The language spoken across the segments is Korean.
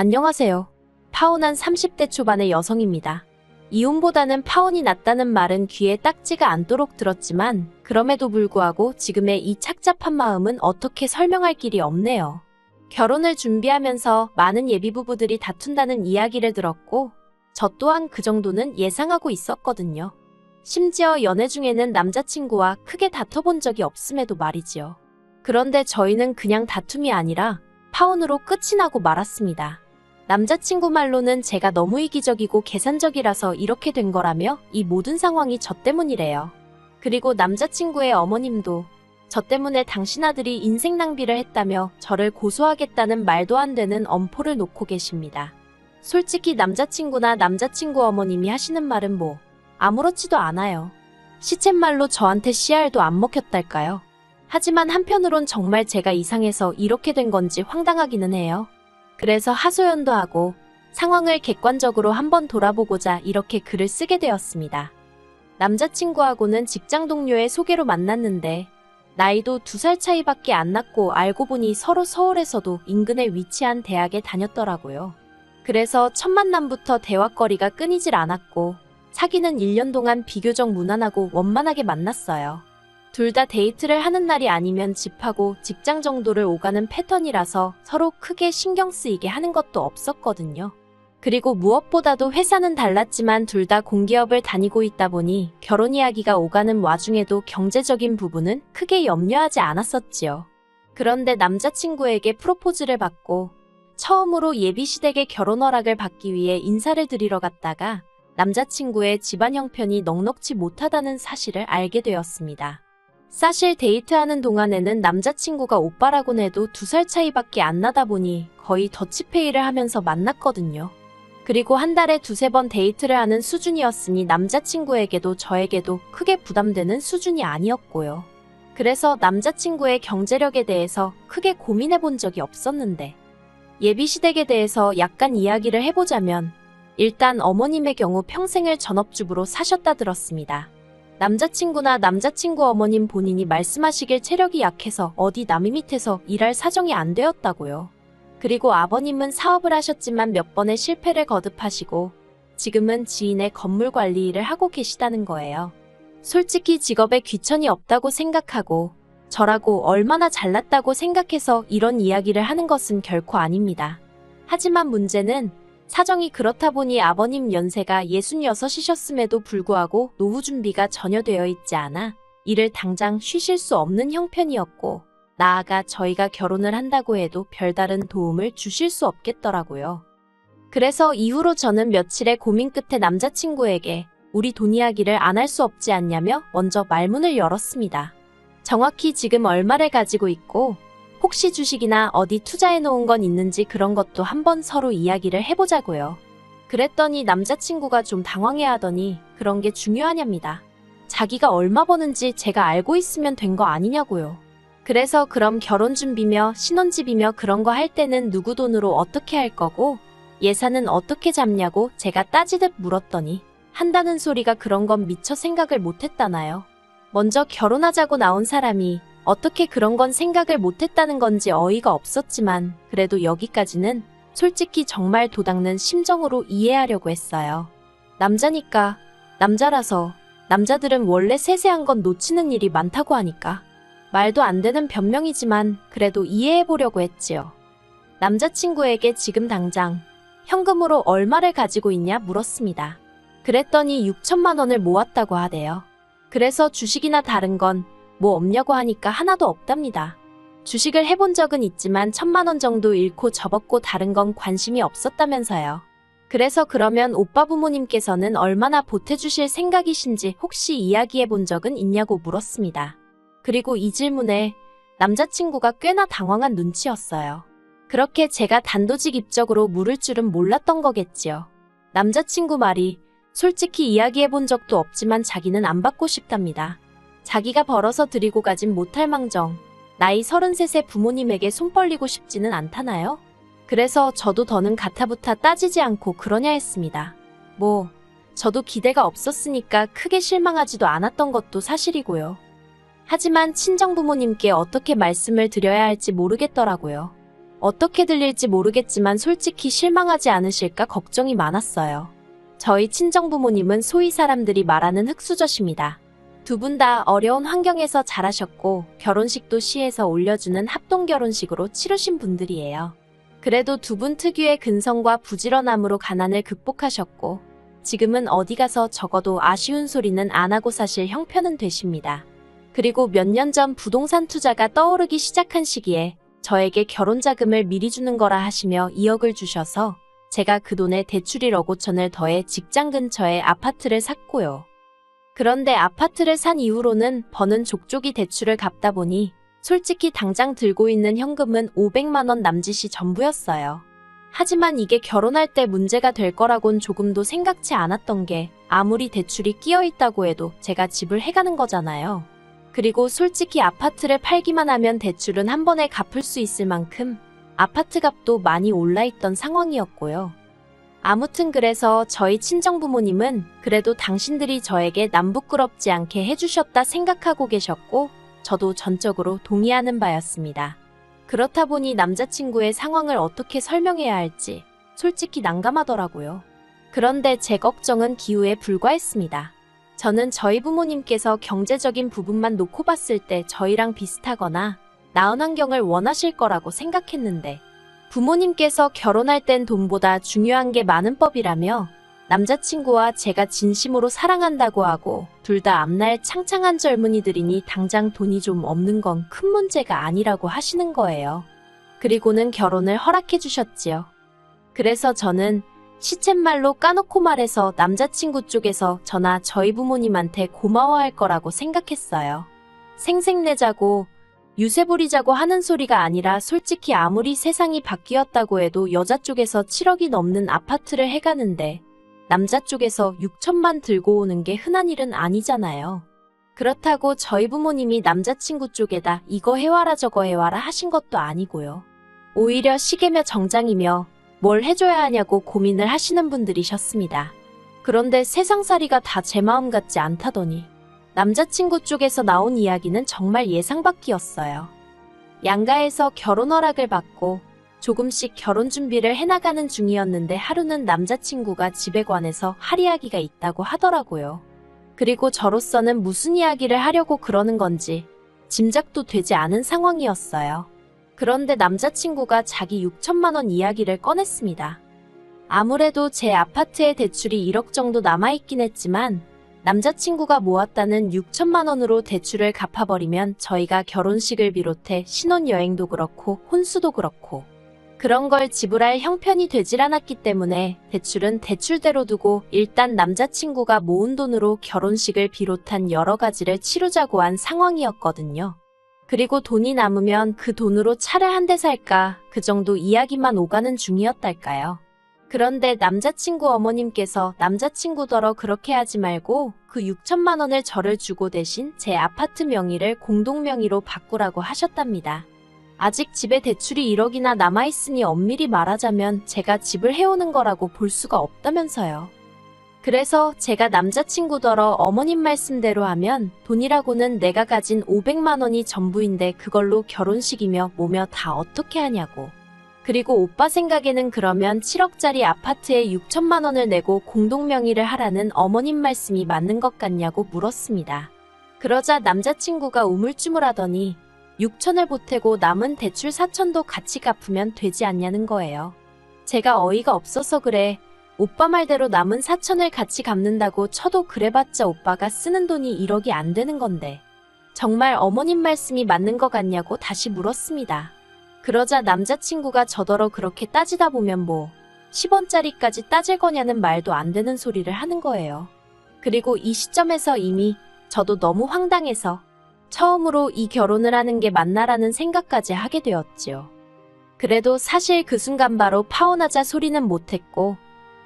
안녕하세요. 파혼한 30대 초반의 여성입니다. 이혼보다는 파혼이 낫다는 말은 귀에 딱지가 않도록 들었지만 그럼에도 불구하고 지금의 이 착잡한 마음은 어떻게 설명할 길이 없네요. 결혼을 준비하면서 많은 예비부부들이 다툰다는 이야기를 들었고 저 또한 그 정도는 예상하고 있었거든요. 심지어 연애 중에는 남자친구와 크게 다퉈본 적이 없음에도 말이지요. 그런데 저희는 그냥 다툼이 아니라 파혼으로 끝이 나고 말았습니다. 남자친구 말로는 제가 너무 이기적이고 계산적이라서 이렇게 된 거라며 이 모든 상황이 저 때문이래요. 그리고 남자친구의 어머님도 저 때문에 당신 아들이 인생 낭비를 했다며 저를 고소하겠다는 말도 안 되는 엄포를 놓고 계십니다. 솔직히 남자친구나 남자친구 어머님이 하시는 말은 뭐 아무렇지도 않아요. 시쳇말로 저한테 씨알도 안 먹혔달까요? 하지만 한편으론 정말 제가 이상해서 이렇게 된 건지 황당하기는 해요. 그래서 하소연도 하고 상황을 객관적으로 한번 돌아보고자 이렇게 글을 쓰게 되었습니다. 남자친구하고는 직장 동료의 소개로 만났는데 나이도 2살 차이밖에 안 났고 알고 보니 서로 서울에서도 인근에 위치한 대학에 다녔더라고요. 그래서 첫 만남부터 대화거리가 끊이질 않았고 사귀는 1년 동안 비교적 무난하고 원만하게 만났어요. 둘 다 데이트를 하는 날이 아니면 집하고 직장 정도를 오가는 패턴이라서 서로 크게 신경 쓰이게 하는 것도 없었거든요. 그리고 무엇보다도 회사는 달랐지만 둘 다 공기업을 다니고 있다 보니 결혼 이야기가 오가는 와중에도 경제적인 부분은 크게 염려하지 않았었지요. 그런데 남자친구에게 프로포즈를 받고 처음으로 예비시댁의 결혼 허락을 받기 위해 인사를 드리러 갔다가 남자친구의 집안 형편이 넉넉지 못하다는 사실을 알게 되었습니다. 사실 데이트하는 동안에는 남자친구가 오빠라곤 해도 2살 차이밖에 안 나다 보니 거의 더치페이를 하면서 만났거든요. 그리고 한 달에 2-3번 데이트를 하는 수준이었으니 남자친구에게도 저에게도 크게 부담되는 수준이 아니었고요. 그래서 남자친구의 경제력에 대해서 크게 고민해 본 적이 없었는데 예비시댁에 대해서 약간 이야기를 해보자면 일단 어머님의 경우 평생을 전업주부로 사셨다 들었습니다. 남자친구나 남자친구 어머님 본인이 말씀하시길 체력이 약해서 어디 남의 밑에서 일할 사정이 안 되었다고요. 그리고 아버님은 사업을 하셨지만 몇 번의 실패를 거듭하시고 지금은 지인의 건물 관리 일을 하고 계시다는 거예요. 솔직히 직업에 귀천이 없다고 생각하고 저라고 얼마나 잘났다고 생각해서 이런 이야기를 하는 것은 결코 아닙니다. 하지만 문제는 사정이 그렇다 보니 아버님 연세가 66이셨음에도 불구하고 노후 준비가 전혀 되어 있지 않아 일을 당장 쉬실 수 없는 형편이었고 나아가 저희가 결혼을 한다고 해도 별다른 도움을 주실 수 없겠더라고요. 그래서 이후로 저는 며칠의 고민 끝에 남자친구에게 우리 돈 이야기를 안 할 수 없지 않냐며 먼저 말문을 열었습니다. 정확히 지금 얼마를 가지고 있고 혹시 주식이나 어디 투자해 놓은 건 있는지 그런 것도 한번 서로 이야기를 해보자고요. 그랬더니 남자친구가 좀 당황해하더니 그런 게 중요하냐입니다. 자기가 얼마 버는지 제가 알고 있으면 된 거 아니냐고요. 그래서 그럼 결혼 준비며 신혼집이며 그런 거 할 때는 누구 돈으로 어떻게 할 거고 예산은 어떻게 잡냐고 제가 따지듯 물었더니 한다는 소리가 그런 건 미처 생각을 못했다나요. 먼저 결혼하자고 나온 사람이 어떻게 그런 건 생각을 못했다는 건지 어이가 없었지만 그래도 여기까지는 솔직히 정말 도닦는 심정으로 이해하려고 했어요. 남자니까, 남자라서 남자들은 원래 세세한 건 놓치는 일이 많다고 하니까 말도 안 되는 변명이지만 그래도 이해해보려고 했지요. 남자친구에게 지금 당장 현금으로 얼마를 가지고 있냐 물었습니다. 그랬더니 6천만 원을 모았다고 하대요. 그래서 주식이나 다른 건 뭐 없냐고 하니까 하나도 없답니다. 주식을 해본 적은 있지만 1,000만 원 정도 잃고 접었고 다른 건 관심이 없었다면서요. 그래서 그러면 오빠 부모님께서는 얼마나 보태주실 생각이신지 혹시 이야기해 본 적은 있냐고 물었습니다. 그리고 이 질문에 남자친구가 꽤나 당황한 눈치였어요. 그렇게 제가 단도직입적으로 물을 줄은 몰랐던 거겠지요. 남자친구 말이 솔직히 이야기해 본 적도 없지만 자기는 안 받고 싶답니다. 자기가 벌어서 드리고 가진 못할 망정 나이 33세 부모님에게 손 벌리고 싶지는 않다나요? 그래서 저도 더는 가타부타 따지지 않고 그러냐 했습니다. 저도 기대가 없었으니까 크게 실망하지도 않았던 것도 사실이고요. 하지만 친정부모님께 어떻게 말씀을 드려야 할지 모르겠더라고요. 어떻게 들릴지 모르겠지만 솔직히 실망하지 않으실까 걱정이 많았어요. 저희 친정부모님은 소위 사람들이 말하는 흙수저십니다. 두 분 다 어려운 환경에서 자라셨고 결혼식도 시에서 올려주는 합동결혼식으로 치르신 분들이에요. 그래도 두 분 특유의 근성과 부지런함으로 가난을 극복하셨고 지금은 어디 가서 적어도 아쉬운 소리는 안 하고 사실 형편은 되십니다. 그리고 몇 년 전 부동산 투자가 떠오르기 시작한 시기에 저에게 결혼 자금을 미리 주는 거라 하시며 2억을 주셔서 제가 그 돈에 대출 1억 5천을 더해 직장 근처에 아파트를 샀고요. 그런데 아파트를 산 이후로는 버는 족족이 대출을 갚다 보니 솔직히 당장 들고 있는 현금은 500만 원 남짓이 전부였어요. 하지만 이게 결혼할 때 문제가 될 거라곤 조금도 생각지 않았던 게 아무리 대출이 끼어 있다고 해도 제가 집을 해가는 거잖아요. 그리고 솔직히 아파트를 팔기만 하면 대출은 한 번에 갚을 수 있을 만큼 아파트 값도 많이 올라있던 상황이었고요. 아무튼 그래서 저희 친정부모님은 그래도 당신들이 저에게 남 부끄럽지 않게 해주셨다 생각하고 계셨고 저도 전적으로 동의하는 바였습니다. 그렇다 보니 남자친구의 상황을 어떻게 설명해야 할지 솔직히 난감하더라고요. 그런데 제 걱정은 기우에 불과했습니다. 저는 저희 부모님께서 경제적인 부분만 놓고 봤을 때 저희랑 비슷하거나 나은 환경을 원하실 거라고 생각했는데 부모님께서 결혼할 땐 돈보다 중요한 게 많은 법이라며 남자친구와 제가 진심으로 사랑한다고 하고 둘 다 앞날 창창한 젊은이들이니 당장 돈이 좀 없는 건 큰 문제가 아니라고 하시는 거예요. 그리고는 결혼을 허락해 주셨지요. 그래서 저는 시쳇말로 까놓고 말해서 남자친구 쪽에서 저나 저희 부모님한테 고마워할 거라고 생각했어요. 생색내자고 유세 부리자고 하는 소리가 아니라 솔직히 아무리 세상이 바뀌었다고 해도 여자 쪽에서 7억이 넘는 아파트를 해가는데 남자 쪽에서 6천만 들고 오는 게 흔한 일은 아니잖아요. 그렇다고 저희 부모님이 남자친구 쪽에다 이거 해와라 저거 해와라 하신 것도 아니고요. 오히려 시계며 정장이며 뭘 해줘야 하냐고 고민을 하시는 분들이셨습니다. 그런데 세상살이가 다 제 마음 같지 않다더니 남자친구 쪽에서 나온 이야기는 정말 예상 밖이었어요. 양가에서 결혼 허락을 받고 조금씩 결혼 준비를 해나가는 중이었는데 하루는 남자친구가 집에 관해서 할 이야기가 있다고 하더라고요. 그리고 저로서는 무슨 이야기를 하려고 그러는 건지 짐작도 되지 않은 상황이었어요. 그런데 남자친구가 자기 6천만 원 이야기를 꺼냈습니다. 아무래도 제 아파트의 대출이 1억 정도 남아있긴 했지만 남자친구가 모았다는 6천만 원으로 대출을 갚아버리면 저희가 결혼식을 비롯해 신혼여행도 그렇고 혼수도 그렇고 그런 걸 지불할 형편이 되질 않았기 때문에 대출은 대출대로 두고 일단 남자친구가 모은 돈으로 결혼식을 비롯한 여러 가지를 치르자고 한 상황이었거든요. 그리고 돈이 남으면 그 돈으로 차를 한 대 살까 그 정도 이야기만 오가는 중이었달까요. 그런데 남자친구 어머님께서 남자친구더러 그렇게 하지 말고 그 6천만 원을 저를 주고 대신 제 아파트 명의를 공동명의로 바꾸라고 하셨답니다. 아직 집에 대출이 1억이나 남아있으니 엄밀히 말하자면 제가 집을 해오는 거라고 볼 수가 없다면서요. 그래서 제가 남자친구더러 어머님 말씀대로 하면 돈이라고는 내가 가진 500만 원이 전부인데 그걸로 결혼식이며 뭐며 다 어떻게 하냐고. 그리고 오빠 생각에는 그러면 7억짜리 아파트에 6천만 원을 내고 공동명의를 하라는 어머님 말씀이 맞는 것 같냐고 물었습니다. 그러자 남자친구가 우물쭈물하더니 6천을 보태고 남은 대출 4천도 같이 갚으면 되지 않냐는 거예요. 제가 어이가 없어서 그래. 오빠 말대로 남은 4천을 같이 갚는다고 쳐도 그래봤자 오빠가 쓰는 돈이 1억이 안 되는 건데 정말 어머님 말씀이 맞는 것 같냐고 다시 물었습니다. 그러자 남자친구가 저더러 그렇게 따지다 보면 뭐 10원짜리까지 따질 거냐는 말도 안 되는 소리를 하는 거예요. 그리고 이 시점에서 이미 저도 너무 황당해서 처음으로 이 결혼을 하는 게 맞나라는 생각까지 하게 되었지요. 그래도 사실 그 순간 바로 파혼하자 소리는 못했고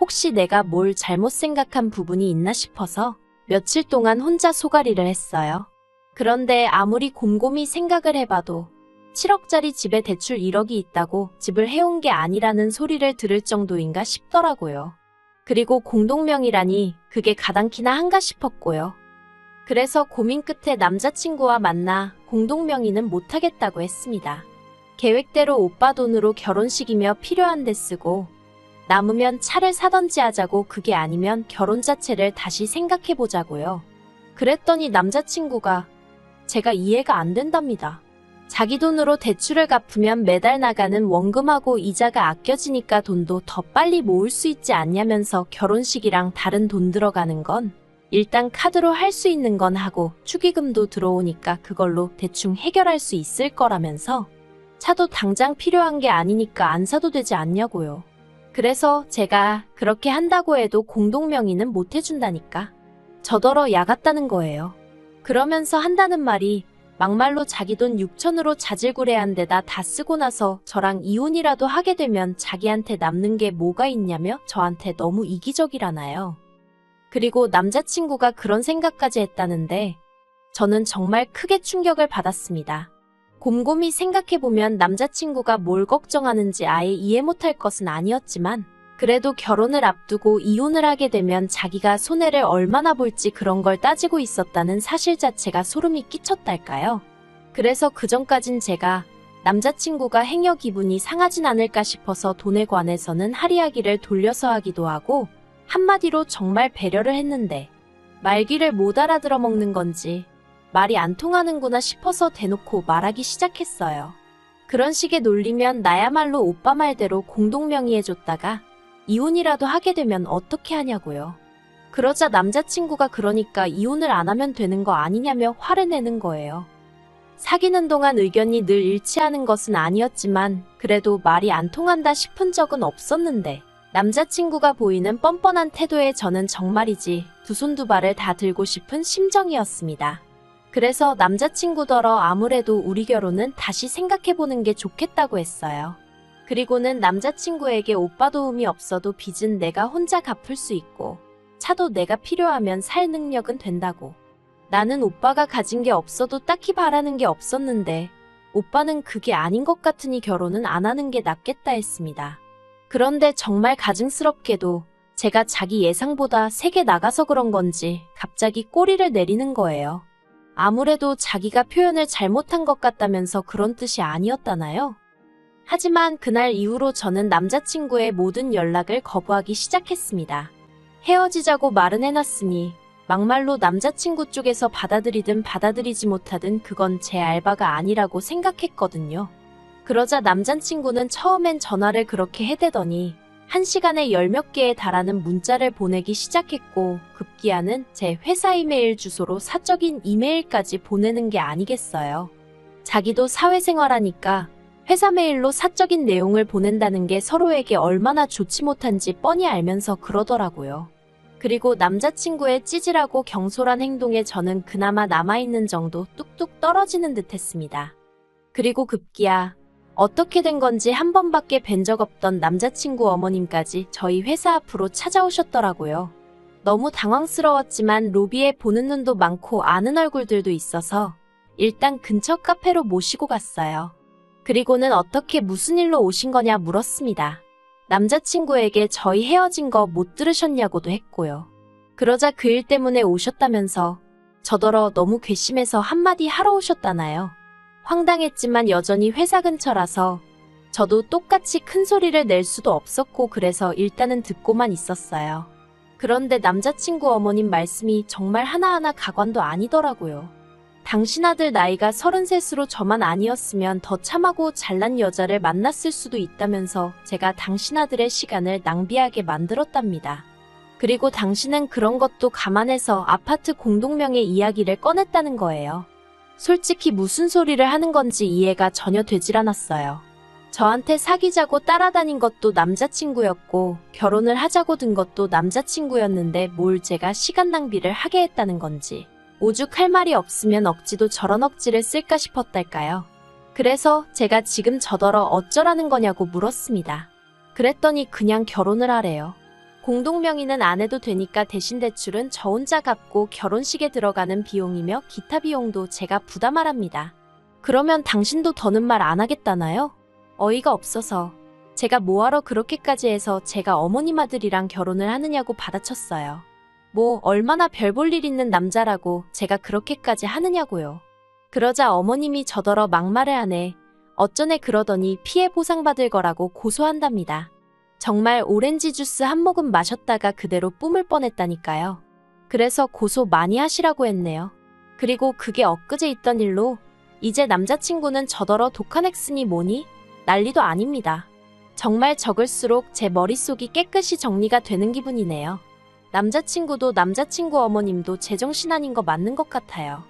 혹시 내가 뭘 잘못 생각한 부분이 있나 싶어서 며칠 동안 혼자 소가리를 했어요. 그런데 아무리 곰곰이 생각을 해봐도 7억짜리 집에 대출 1억이 있다고 집을 해온 게 아니라는 소리를 들을 정도인가 싶더라고요. 그리고 공동명의라니 그게 가당키나 한가 싶었고요. 그래서 고민 끝에 남자친구와 만나 공동명의는 못하겠다고 했습니다. 계획대로 오빠 돈으로 결혼식이며 필요한 데 쓰고 남으면 차를 사던지 하자고 그게 아니면 결혼 자체를 다시 생각해보자고요. 그랬더니 남자친구가 제가 이해가 안 된답니다. 자기 돈으로 대출을 갚으면 매달 나가는 원금하고 이자가 아껴지니까 돈도 더 빨리 모을 수 있지 않냐면서 결혼식이랑 다른 돈 들어가는 건 일단 카드로 할 수 있는 건 하고 축의금도 들어오니까 그걸로 대충 해결할 수 있을 거라면서 차도 당장 필요한 게 아니니까 안 사도 되지 않냐고요. 그래서 제가 그렇게 한다고 해도 공동명의는 못 해준다니까. 저더러 야같다는 거예요. 그러면서 한다는 말이 막말로 자기 돈 6천으로 자질구레한 데다 다 쓰고 나서 저랑 이혼이라도 하게 되면 자기한테 남는 게 뭐가 있냐며 저한테 너무 이기적이라나요. 그리고 남자친구가 그런 생각까지 했다는데 저는 정말 크게 충격을 받았습니다. 곰곰이 생각해보면 남자친구가 뭘 걱정하는지 아예 이해 못할 것은 아니었지만 그래도 결혼을 앞두고 이혼을 하게 되면 자기가 손해를 얼마나 볼지 그런 걸 따지고 있었다는 사실 자체가 소름이 끼쳤달까요. 그래서 그전까진 제가 남자친구가 행여 기분이 상하진 않을까 싶어서 돈에 관해서는 할이야기를 돌려서 하기도 하고 한마디로 정말 배려를 했는데 말귀를 못 알아들어 먹는 건지 말이 안 통하는구나 싶어서 대놓고 말하기 시작했어요. 그런 식의 논리면 나야말로 오빠 말대로 공동명의해줬다가 이혼이라도 하게 되면 어떻게 하냐고요. 그러자 남자친구가 그러니까 이혼을 안 하면 되는 거 아니냐며 화를 내는 거예요. 사귀는 동안 의견이 늘 일치하는 것은 아니었지만 그래도 말이 안 통한다 싶은 적은 없었는데 남자친구가 보이는 뻔뻔한 태도에 저는 정말이지 두 손 두 발을 다 들고 싶은 심정이었습니다. 그래서 남자친구더러 아무래도 우리 결혼은 다시 생각해보는 게 좋겠다고 했어요. 그리고는 남자친구에게 오빠 도움이 없어도 빚은 내가 혼자 갚을 수 있고 차도 내가 필요하면 살 능력은 된다고. 나는 오빠가 가진 게 없어도 딱히 바라는 게 없었는데 오빠는 그게 아닌 것 같으니 결혼은 안 하는 게 낫겠다 했습니다. 그런데 정말 가증스럽게도 제가 자기 예상보다 세게 나가서 그런 건지 갑자기 꼬리를 내리는 거예요. 아무래도 자기가 표현을 잘못한 것 같다면서 그런 뜻이 아니었다나요? 하지만 그날 이후로 저는 남자친구의 모든 연락을 거부하기 시작했습니다. 헤어지자고 말은 해놨으니 막말로 남자친구 쪽에서 받아들이든 받아들이지 못하든 그건 제 알바가 아니라고 생각했거든요. 그러자 남자친구는 처음엔 전화를 그렇게 해대더니 1시간에 10몇 개에 달하는 문자를 보내기 시작했고 급기야는 제 회사 이메일 주소로 사적인 이메일까지 보내는 게 아니겠어요. 자기도 사회생활하니까 회사 메일로 사적인 내용을 보낸다는 게 서로에게 얼마나 좋지 못한지 뻔히 알면서 그러더라고요. 그리고 남자친구의 찌질하고 경솔한 행동에 저는 그나마 남아있는 정도 뚝뚝 떨어지는 듯 했습니다. 그리고 급기야 어떻게 된 건지 한 번밖에 뵌 적 없던 남자친구 어머님까지 저희 회사 앞으로 찾아오셨더라고요. 너무 당황스러웠지만 로비에 보는 눈도 많고 아는 얼굴들도 있어서 일단 근처 카페로 모시고 갔어요. 그리고는 어떻게 무슨 일로 오신 거냐 물었습니다. 남자친구에게 저희 헤어진 거 못 들으셨냐고도 했고요. 그러자 그 일 때문에 오셨다면서 저더러 너무 괘씸해서 한마디 하러 오셨다나요. 황당했지만 여전히 회사 근처라서 저도 똑같이 큰 소리를 낼 수도 없었고 그래서 일단은 듣고만 있었어요. 그런데 남자친구 어머님 말씀이 정말 하나하나 가관도 아니더라고요. 당신 아들 나이가 33으로 저만 아니었으면 더 참하고 잘난 여자를 만났을 수도 있다면서 제가 당신 아들의 시간을 낭비하게 만들었답니다. 그리고 당신은 그런 것도 감안해서 아파트 공동명의 이야기를 꺼냈다는 거예요. 솔직히 무슨 소리를 하는 건지 이해가 전혀 되질 않았어요. 저한테 사귀자고 따라다닌 것도 남자친구였고 결혼을 하자고 든 것도 남자친구였는데 뭘 제가 시간 낭비를 하게 했다는 건지 오죽할 말이 없으면 억지도 저런 억지를 쓸까 싶었달까요. 그래서 제가 지금 저더러 어쩌라는 거냐고 물었습니다. 그랬더니 그냥 결혼을 하래요. 공동명의는 안 해도 되니까 대신 대출은 저 혼자 갚고 결혼식에 들어가는 비용이며 기타 비용도 제가 부담하랍니다. 그러면 당신도 더는 말 안 하겠다나요? 어이가 없어서 제가 뭐하러 그렇게까지 해서 제가 어머님 아들이랑 결혼을 하느냐고 받아쳤어요. 뭐 얼마나 별 볼 일 있는 남자라고 제가 그렇게까지 하느냐고요. 그러자 어머님이 저더러 막말을 하네. 어쩌네 그러더니 피해 보상받을 거라고 고소한답니다. 정말 오렌지 주스 한 모금 마셨다가 그대로 뿜을 뻔했다니까요. 그래서 고소 많이 하시라고 했네요. 그리고 그게 엊그제 있던 일로 이제 남자친구는 저더러 독한 액쓰니 뭐니? 난리도 아닙니다. 정말 적을수록 제 머릿속이 깨끗이 정리가 되는 기분이네요. 남자친구도 남자친구 어머님도 제정신 아닌 거 맞는 것 같아요.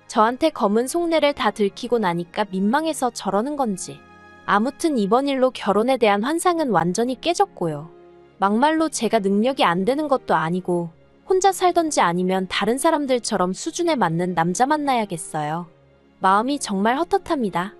저한테 검은 속내를 다 들키고 나니까 민망해서 저러는 건지. 아무튼 이번 일로 결혼에 대한 환상은 완전히 깨졌고요. 막말로 제가 능력이 안 되는 것도 아니고 혼자 살던지 아니면 다른 사람들처럼 수준에 맞는 남자 만나야겠어요. 마음이 정말 헛헛합니다.